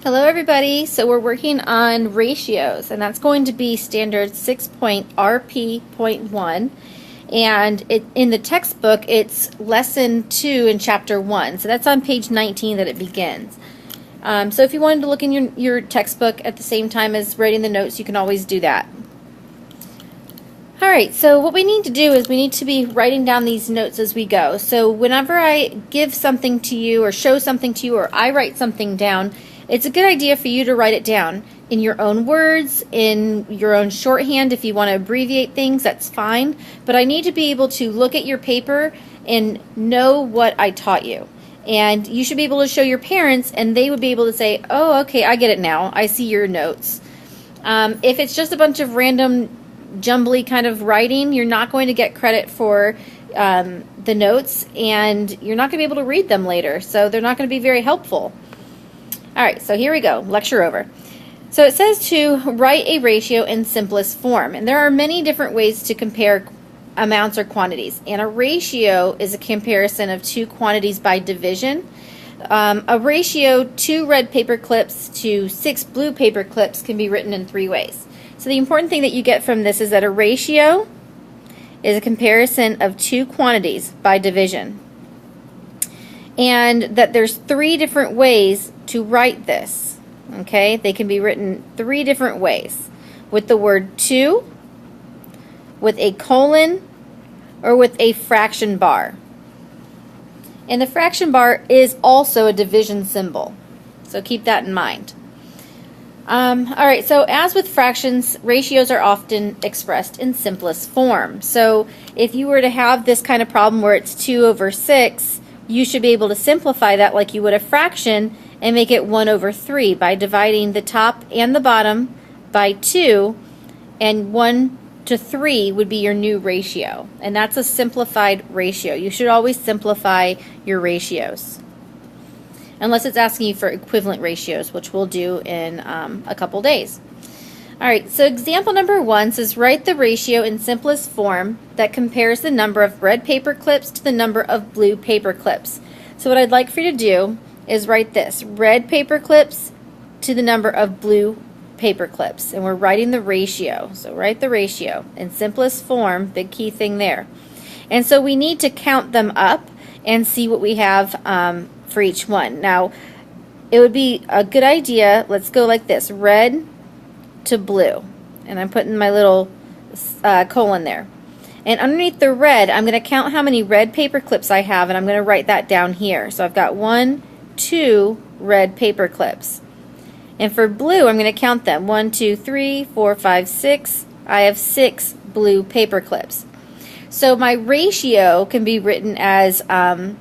Hello everybody, so we're working on ratios and that's going to be standard 6.RP.1 and in the textbook it's lesson 2 in chapter 1, so that's on page 19 that it begins. So if you wanted to look in your textbook at the same time as writing the notes, you can always do that. Alright, so what we need to do is we need to be writing down these notes as we go. So whenever I give something to you or show something to you or I write something down, it's a good idea for you to write it down in your own words, in your own shorthand. If you want to abbreviate things, that's fine. But I need to be able to look at your paper and know what I taught you. And you should be able to show your parents and they would be able to say, oh, okay, I get it now. I see your notes. If it's just a bunch of random jumbly kind of writing, you're not going to get credit for the notes and you're not going to be able to read them later. So they're not going to be very helpful. Alright, so here we go. Lecture over. So it says to write a ratio in simplest form. And there are many different ways to compare amounts or quantities. And a ratio is a comparison of two quantities by division. A ratio 2 red paper clips to 6 blue paper clips can be written in 3 ways. So the important thing that you get from this is that a ratio is a comparison of two quantities by division. And that there's 3 different ways to write this. Okay, they can be written 3 different ways. With the word to, with a colon, or with a fraction bar. And the fraction bar is also a division symbol. So keep that in mind. Alright, so as with fractions, ratios are often expressed in simplest form. So if you were to have this kind of problem where it's 2 over 6, you should be able to simplify that like you would a fraction and make it 1 over 3 by dividing the top and the bottom by 2, and 1 to 3 would be your new ratio. And that's a simplified ratio. You should always simplify your ratios. Unless it's asking you for equivalent ratios, which we'll do in a couple days. Alright, so example number 1 says write the ratio in simplest form that compares the number of red paper clips to the number of blue paper clips. So what I'd like for you to do is write this, red paper clips to the number of blue paper clips. And we're writing the ratio. So write the ratio in simplest form, big key thing there. And so we need to count them up and see what we have for each one. Now, it would be a good idea, let's go like this, red to blue, and I'm putting my little colon there, and underneath the red I'm going to count how many red paper clips I have, and I'm going to write that down here. So I've got 1, 2 red paper clips, and for blue I'm going to count them 1, 2, 3, 4, 5, 6. I have 6 blue paper clips. So my ratio can be written as 2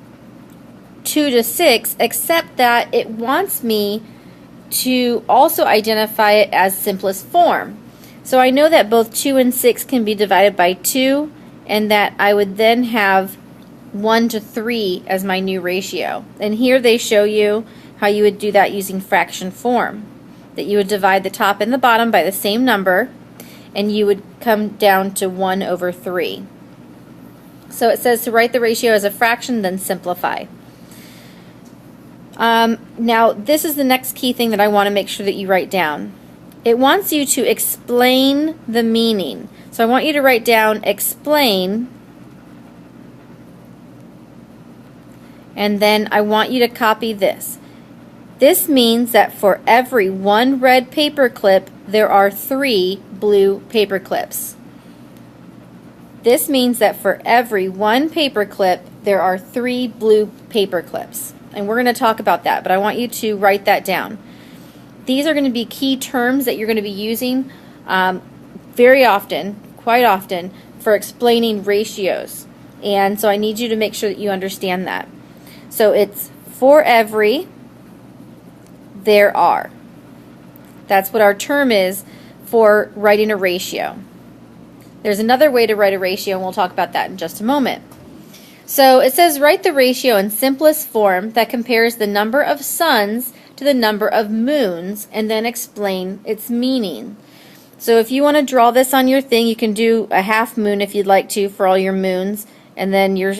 to 6, except that it wants me to also identify it as simplest form. So I know that both 2 and 6 can be divided by 2, and that I would then have 1 to 3 as my new ratio. And here they show you how you would do that using fraction form. That you would divide the top and the bottom by the same number, and you would come down to 1 over 3. So it says to write the ratio as a fraction, then simplify. Now this is the next key thing that I want to make sure that you write down. It wants you to explain the meaning. So I want you to write down explain, and then I want you to copy this. This means that for every 1 red paper clip there are 3 blue paper clips. This means that for every 1 paper clip there are 3 blue paper clips. And we're going to talk about that, but I want you to write that down. These are going to be key terms that you're going to be using very often, quite often, for explaining ratios. And so I need you to make sure that you understand that. So it's for every, there are. That's what our term is for writing a ratio. There's another way to write a ratio, and we'll talk about that in just a moment. So it says write the ratio in simplest form that compares the number of suns to the number of moons, and then explain its meaning. So if you want to draw this on your thing, you can do a half moon if you'd like to for all your moons, and then your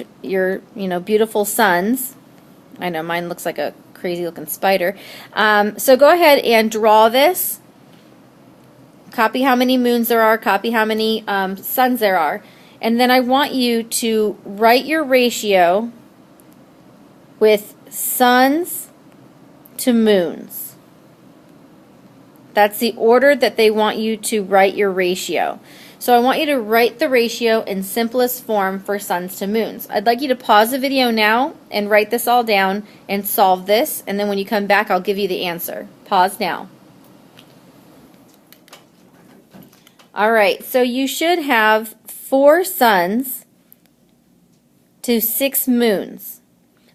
beautiful suns. I know mine looks like a crazy looking spider. So go ahead and draw this. Copy how many moons there are, copy how many suns there are. And then I want you to write your ratio with suns to moons. That's the order that they want you to write your ratio. So I want you to write the ratio in simplest form for suns to moons. I'd like you to pause the video now and write this all down and solve this, and then when you come back I'll give you the answer. Pause now. Alright, so you should have 4 suns to 6 moons.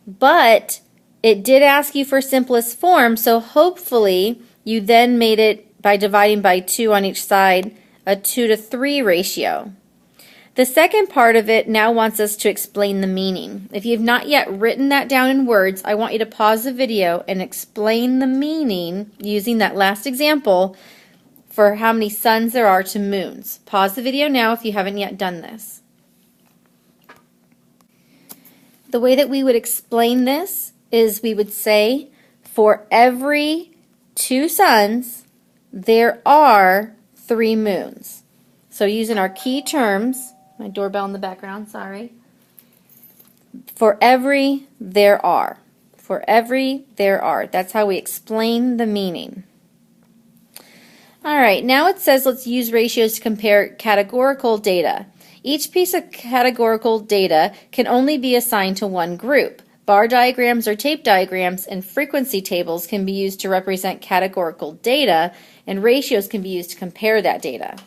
But it did ask you for simplest form, so hopefully you then made it by dividing by 2 on each side, a 2 to 3 ratio. The second part of it now wants us to explain the meaning. If you have not yet written that down in words, I want you to pause the video and explain the meaning using that last example for how many suns there are to moons. Pause the video now if you haven't yet done this. The way that we would explain this is we would say, for every 2 suns, there are 3 moons. So using our key terms, my doorbell in the background, sorry. For every, there are. For every, there are. That's how we explain the meaning. Alright, now it says let's use ratios to compare categorical data. Each piece of categorical data can only be assigned to one group. Bar diagrams or tape diagrams and frequency tables can be used to represent categorical data, and ratios can be used to compare that data.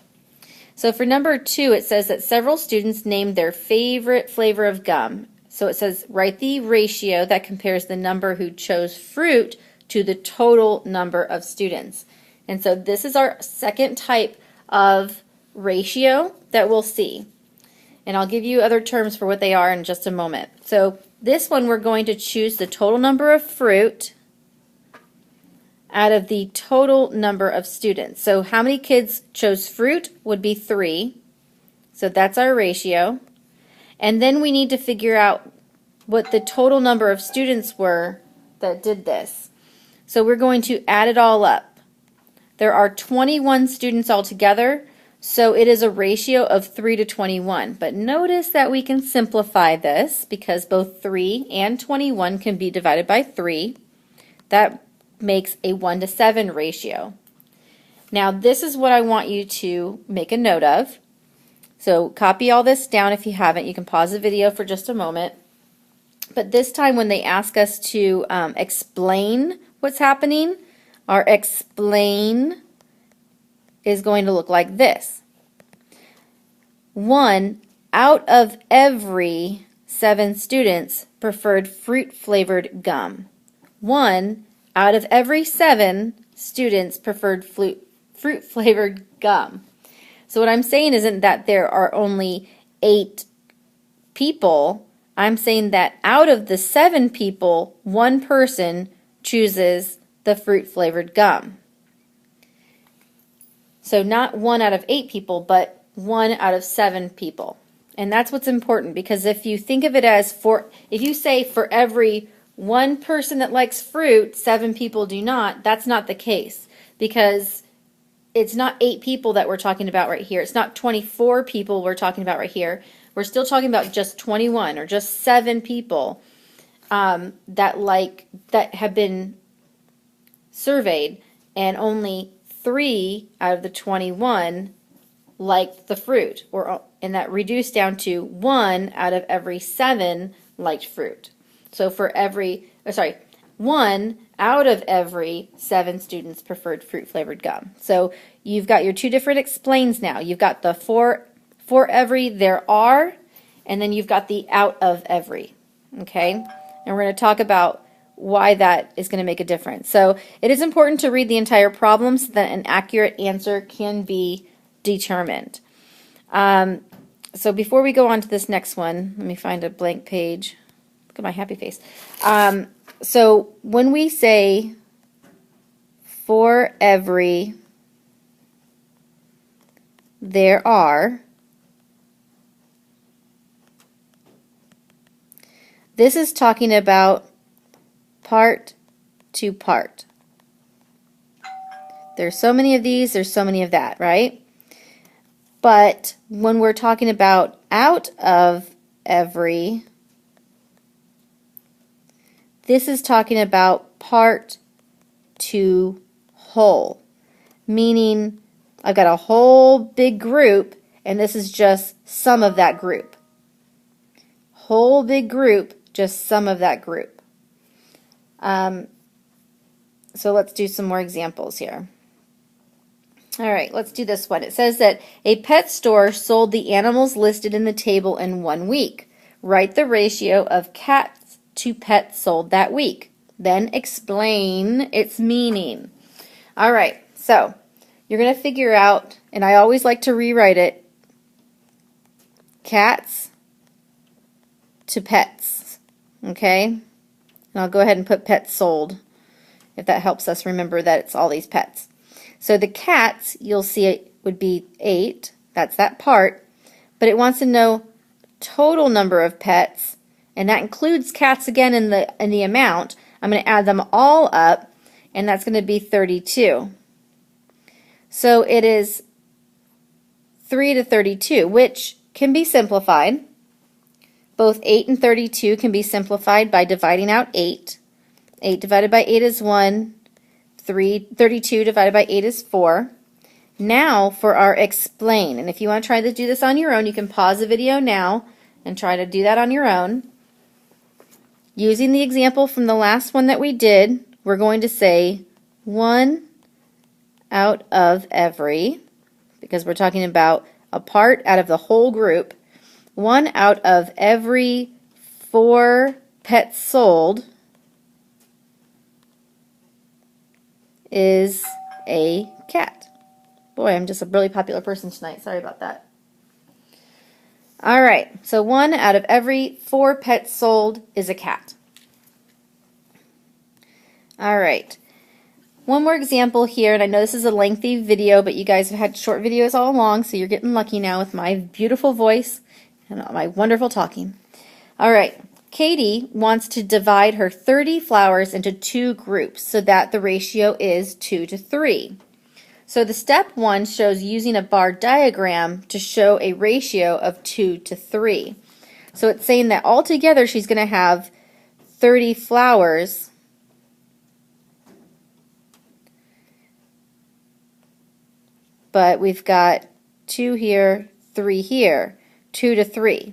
So for number 2, it says that several students named their favorite flavor of gum. So it says write the ratio that compares the number who chose fruit to the total number of students. And so this is our second type of ratio that we'll see. And I'll give you other terms for what they are in just a moment. So this one we're going to choose the total number of fruit out of the total number of students. So how many kids chose fruit would be 3. So that's our ratio. And then we need to figure out what the total number of students were that did this. So we're going to add it all up. There are 21 students altogether. So it is a ratio of 3 to 21. But notice that we can simplify this because both 3 and 21 can be divided by 3. That makes a 1 to 7 ratio. Now this is what I want you to make a note of. So copy all this down if you haven't. You can pause the video for just a moment. But this time when they ask us to explain what's happening, our explain is going to look like this. 1 out of every 7 students preferred fruit-flavored gum. 1 out of every 7 students preferred fruit-flavored gum. So what I'm saying isn't that there are only 8 people. I'm saying that out of the 7 people, 1 person chooses the fruit-flavored gum. So not 1 out of 8 people, but 1 out of 7 people. And that's what's important, because if you think of it as if you say for every 1 person that likes fruit, 7 people do not, that's not the case, because it's not 8 people that we're talking about right here. It's not 24 people we're talking about right here. We're still talking about just 21 or just 7 people that have been surveyed, and only 3 out of the 21 liked the fruit, and that reduced down to 1 out of every 7 liked fruit. So for 1 out of every 7 students preferred fruit-flavored gum. So you've got your 2 different explains now. You've got the for every there are, and then you've got the out of every. Okay? And we're going to talk about why that is going to make a difference. So it is important to read the entire problem so that an accurate answer can be determined. So before we go on to this next one, let me find a blank page. Look at my happy face. So when we say for every there are, this is talking about part to part. There's so many of these, there's so many of that, right? But when we're talking about out of every, this is talking about part to whole, meaning I've got a whole big group and this is just some of that group. Whole big group, just some of that group. So let's do some more examples here. All right, let's do this one. It says that a pet store sold the animals listed in the table in 1 week. Write the ratio of cats to pets sold that week. Then explain its meaning. All right, so you're going to figure out, and I always like to rewrite it, cats to pets, okay? And I'll go ahead and put pets sold, if that helps us remember that it's all these pets. So the cats, you'll see it would be 8, that's that part, but it wants to know total number of pets, and that includes cats again in the amount. I'm going to add them all up, and that's going to be 32. So it is 3 to 32, which can be simplified. Both 8 and 32 can be simplified by dividing out 8. 8 divided by 8 is 1. 32 divided by 8 is 4. Now for our explain. And if you want to try to do this on your own, you can pause the video now and try to do that on your own. Using the example from the last one that we did, we're going to say 1 out of every, because we're talking about a part out of the whole group. 1 out of every 4 pets sold is a cat. Boy, I'm just a really popular person tonight. Sorry about that. All right, so 1 out of every 4 pets sold is a cat. All right, one more example here, and I know this is a lengthy video, but you guys have had short videos all along, so you're getting lucky now with my beautiful voice and my wonderful talking. All right, Katie wants to divide her 30 flowers into 2 groups so that the ratio is 2 to 3. So the step 1 shows using a bar diagram to show a ratio of 2 to 3. So it's saying that altogether she's going to have 30 flowers, but we've got 2 here, 3 here, 2 to 3.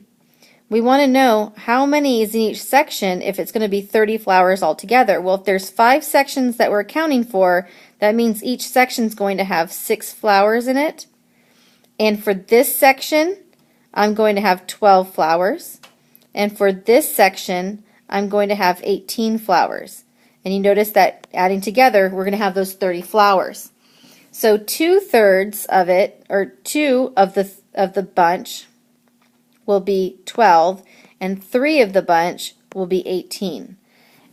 We want to know how many is in each section if it's going to be 30 flowers altogether. Well, if there's 5 sections that we're accounting for, that means each section is going to have 6 flowers in it. And for this section, I'm going to have 12 flowers. And for this section, I'm going to have 18 flowers. And you notice that adding together, we're going to have those 30 flowers. So 2/3 of it, or 2 of the bunch, will be 12, and 3 of the bunch will be 18.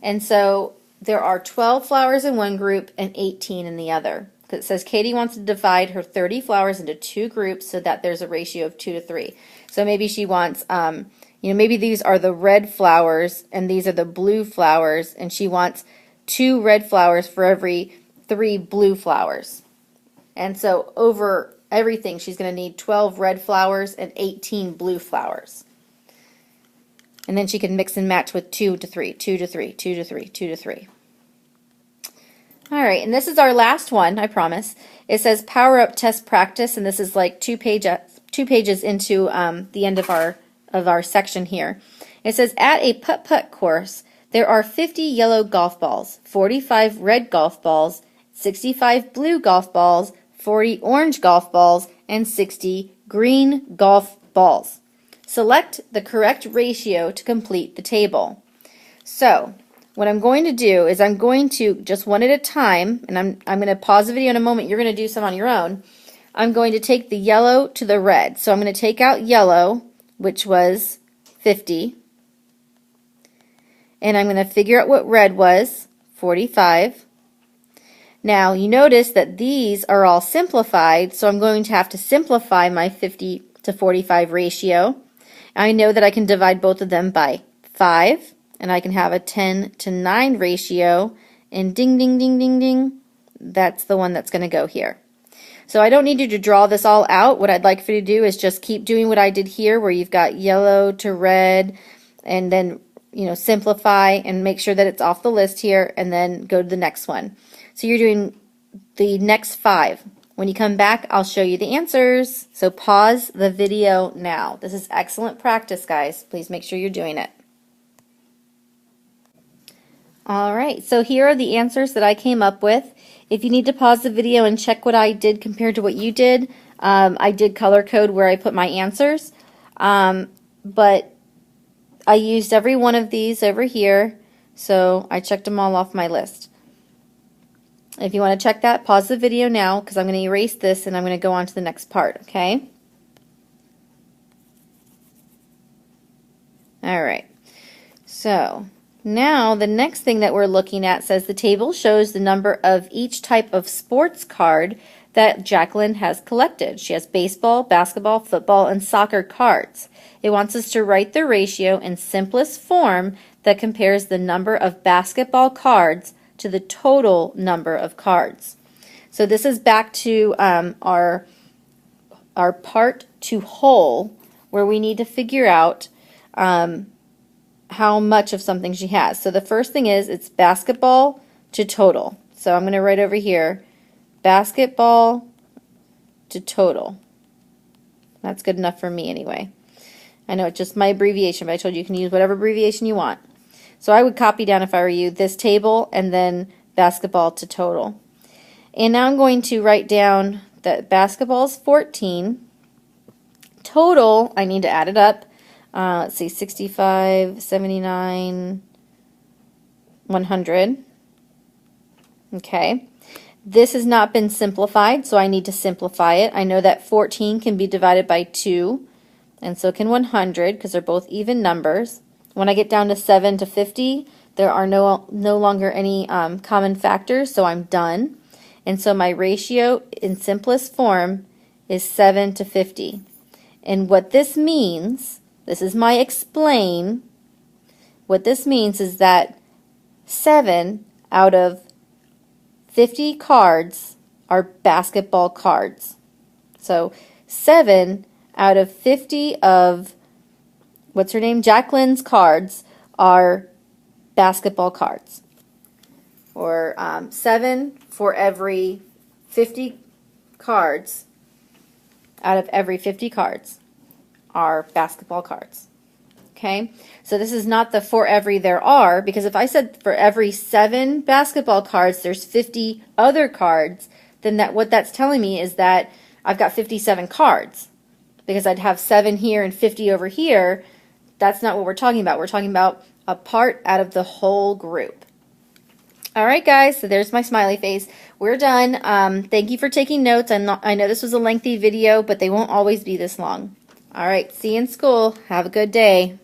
And so there are 12 flowers in one group and 18 in the other. It says Katie wants to divide her 30 flowers into 2 groups so that there's a ratio of 2 to 3. So maybe she wants, maybe these are the red flowers and these are the blue flowers, and she wants 2 red flowers for every 3 blue flowers. And so over everything, she's going to need 12 red flowers and 18 blue flowers. And then she can mix and match with 2 to 3, 2 to 3, 2 to 3, 2 to 3. All right, and this is our last one, I promise. It says Power Up Test Practice, and this is like 2 pages into the end of our section here. It says, at a putt-putt course, there are 50 yellow golf balls, 45 red golf balls, 65 blue golf balls, 40 orange golf balls, and 60 green golf balls. Select the correct ratio to complete the table. So, what I'm going to do is I'm going to, just one at a time, and I'm going to pause the video in a moment, you're going to do some on your own. I'm going to take the yellow to the red. So I'm going to take out yellow, which was 50, and I'm going to figure out what red was, 45. Now, you notice that these are all simplified, so I'm going to have to simplify my 50 to 45 ratio. I know that I can divide both of them by 5, and I can have a 10 to 9 ratio, and ding, ding, ding, ding, ding, that's the one that's going to go here. So I don't need you to draw this all out. What I'd like for you to do is just keep doing what I did here, where you've got yellow to red, and then, you know, simplify and make sure that it's off the list here, and then go to the next one. So you're doing the next 5. When you come back, I'll show you the answers. So pause the video now. This is excellent practice, guys. Please make sure you're doing it. All right, so here are the answers that I came up with. If you need to pause the video and check what I did compared to what you did, I did color code where I put my answers, but I used every one of these over here, so I checked them all off my list. If you want to check that, pause the video now, because I'm going to erase this and I'm going to go on to the next part, okay? All right, so now the next thing that we're looking at says the table shows the number of each type of sports card that Jacqueline has collected. She has baseball, basketball, football, and soccer cards. It wants us to write the ratio in simplest form that compares the number of basketball cards to the total number of cards. So this is back to our part to whole, where we need to figure out how much of something she has. So the first thing is it's basketball to total. So I'm going to write over here basketball to total. That's good enough for me anyway. I know it's just my abbreviation, but I told you can use whatever abbreviation you want. So I would copy down, if I were you, this table and then basketball to total. And now I'm going to write down that basketball is 14. Total, I need to add it up. Let's see, 65, 79, 100. Okay. This has not been simplified, so I need to simplify it. I know that 14 can be divided by 2, and so can 100, because they're both even numbers. When I get down to 7 to 50, there are no longer any common factors, so I'm done. And so my ratio in simplest form is 7 to 50. And what this means, this is my explain, what this means is that 7 out of 50 cards are basketball cards. So 7 out of 50 of, what's her name, Jacqueline's cards are basketball cards. Or 7 for every 50 cards, out of every 50 cards are basketball cards. Okay, so this is not the for every there are, because if I said for every 7 basketball cards there's 50 other cards, then what that's telling me is that I've got 57 cards, because I'd have 7 here and 50 over here. That's not what we're talking about. We're talking about a part out of the whole group. Alright guys, so there's my smiley face. We're done. Thank you for taking notes. I know this was a lengthy video, but they won't always be this long. Alright, see you in school. Have a good day.